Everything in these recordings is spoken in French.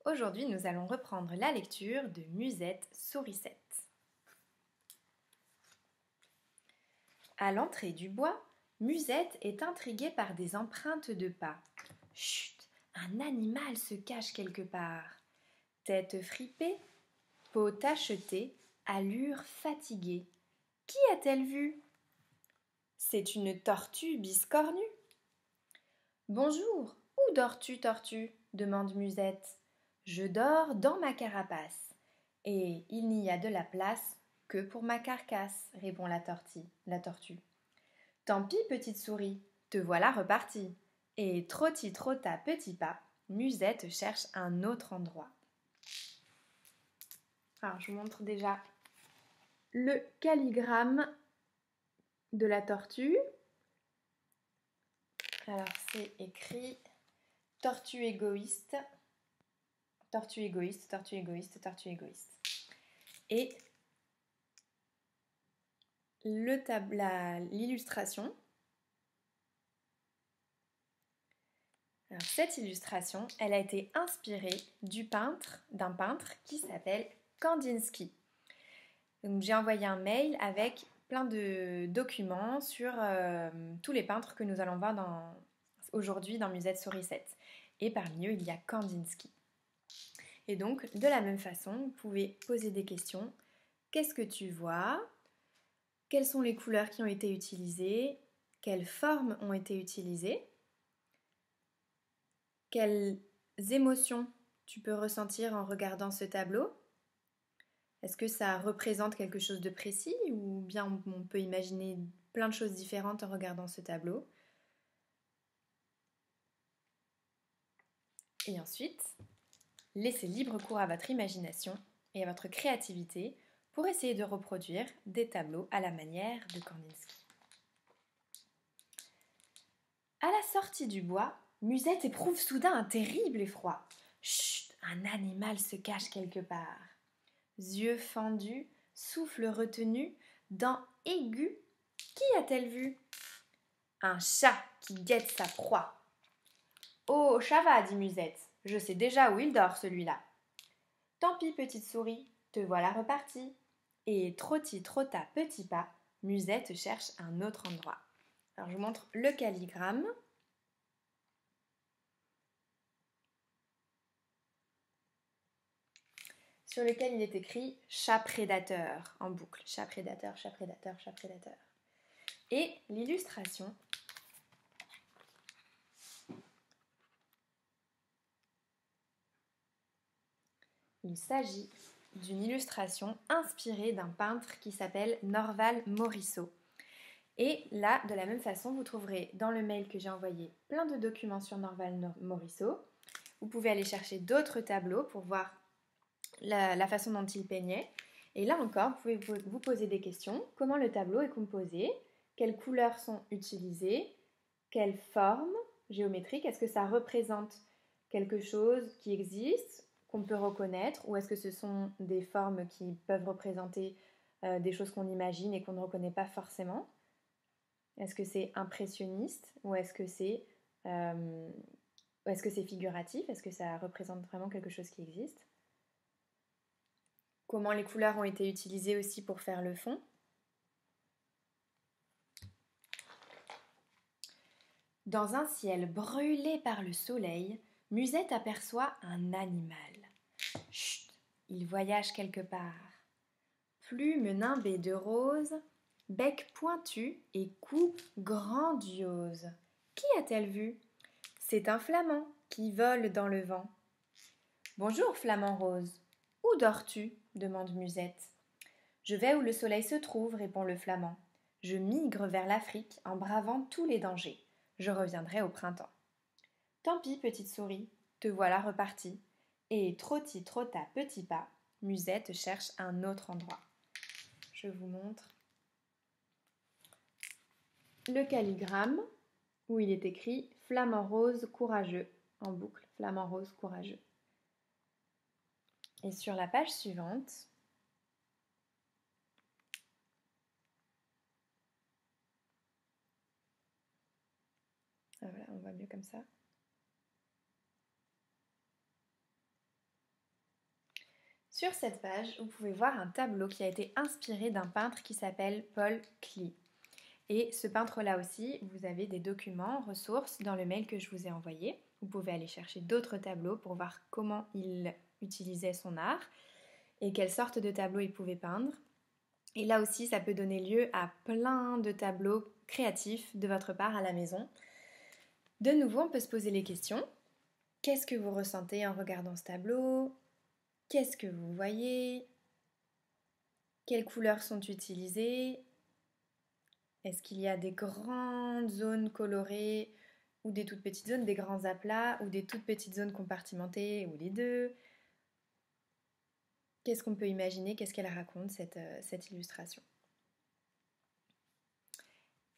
Aujourd'hui, nous allons reprendre la lecture de Musette Sourisette. À l'entrée du bois, Musette est intriguée par des empreintes de pas. Chut, un animal se cache quelque part. Tête fripée, peau tachetée, allure fatiguée. Qui a-t-elle vu? C'est une tortue biscornue. Bonjour, où dors-tu, tortue? Demande Musette. Je dors dans ma carapace, et il n'y a de la place que pour ma carcasse, répond la tortue. Tant pis, petite souris, te voilà repartie. Et trotta petit pas, Musette cherche un autre endroit. Alors, je vous montre déjà le calligramme de la tortue. Alors, c'est écrit tortue égoïste, tortue égoïste, tortue égoïste, tortue égoïste. Et l'illustration. Alors, cette illustration, elle a été inspirée d'un peintre qui s'appelle Kandinsky. Donc, j'ai envoyé un mail avec plein de documents sur tous les peintres que nous allons voir aujourd'hui dans Musette Sourisette. Et parmi eux, il y a Kandinsky. Et donc, de la même façon, vous pouvez poser des questions. Qu'est-ce que tu vois? Quelles sont les couleurs qui ont été utilisées? Quelles formes ont été utilisées? Quelles émotions tu peux ressentir en regardant ce tableau? Est-ce que ça représente quelque chose de précis ou bien on peut imaginer plein de choses différentes en regardant ce tableau? Et ensuite, laissez libre cours à votre imagination et à votre créativité pour essayer de reproduire des tableaux à la manière de Kandinsky. À la sortie du bois, Musette éprouve soudain un terrible effroi. Chut, un animal se cache quelque part. Yeux fendus, souffle retenu, dents aiguës. Qui a-t-elle vu? Un chat qui guette sa proie. Oh, ça va, dit Musette. Je sais déjà où il dort, celui-là. Tant pis, petite souris, te voilà repartie. Et trotta petit pas, Musette cherche un autre endroit. Alors, je vous montre le calligramme. Sur lequel il est écrit chat prédateur en boucle. Chat prédateur, chat prédateur, chat prédateur. Et l'illustration. Il s'agit d'une illustration inspirée d'un peintre qui s'appelle Norval Morisot. Et là, de la même façon, vous trouverez dans le mail que j'ai envoyé plein de documents sur Norval Morisot. Vous pouvez aller chercher d'autres tableaux pour voir la façon dont il peignait. Et là encore, vous pouvez vous poser des questions. Comment le tableau est composé? Quelles couleurs sont utilisées? Quelle forme géométrique? Est-ce que ça représente quelque chose qui existe, qu'on peut reconnaître? Ou est-ce que ce sont des formes qui peuvent représenter des choses qu'on imagine et qu'on ne reconnaît pas forcément? Est-ce que c'est impressionniste ou est-ce que c'est figuratif? Est-ce que ça représente vraiment quelque chose qui existe? Comment les couleurs ont été utilisées aussi pour faire le fond. Dans un ciel brûlé par le soleil, Musette aperçoit un animal. Chut, il voyage quelque part. Plume nimbée de rose, bec pointu et cou grandiose. Qui a-t-elle vu? C'est un flamand qui vole dans le vent. Bonjour, flamand rose. Où dors-tu? Demande Musette. Je vais où le soleil se trouve, répond le flamand. Je migre vers l'Afrique en bravant tous les dangers. Je reviendrai au printemps. Tant pis, petite souris, te voilà repartie. Et trotta petit pas, Musette cherche un autre endroit. Je vous montre le calligramme où il est écrit flamant rose courageux en boucle, flamant rose courageux. Et sur la page suivante, voilà, on voit mieux comme ça. Sur cette page, vous pouvez voir un tableau qui a été inspiré d'un peintre qui s'appelle Paul Klee. Et ce peintre-là aussi, vous avez des documents, ressources dans le mail que je vous ai envoyé. Vous pouvez aller chercher d'autres tableaux pour voir comment il utilisait son art et quelle sorte de tableaux il pouvait peindre. Et là aussi, ça peut donner lieu à plein de tableaux créatifs de votre part à la maison. De nouveau, on peut se poser les questions. Qu'est-ce que vous ressentez en regardant ce tableau? Qu'est-ce que vous voyez? Quelles couleurs sont utilisées? Est-ce qu'il y a des grandes zones colorées ou des toutes petites zones, des grands aplats ou des toutes petites zones compartimentées ou les deux? Qu'est-ce qu'on peut imaginer? Qu'est-ce qu'elle raconte, cette illustration?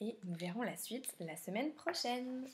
Et nous verrons la suite la semaine prochaine.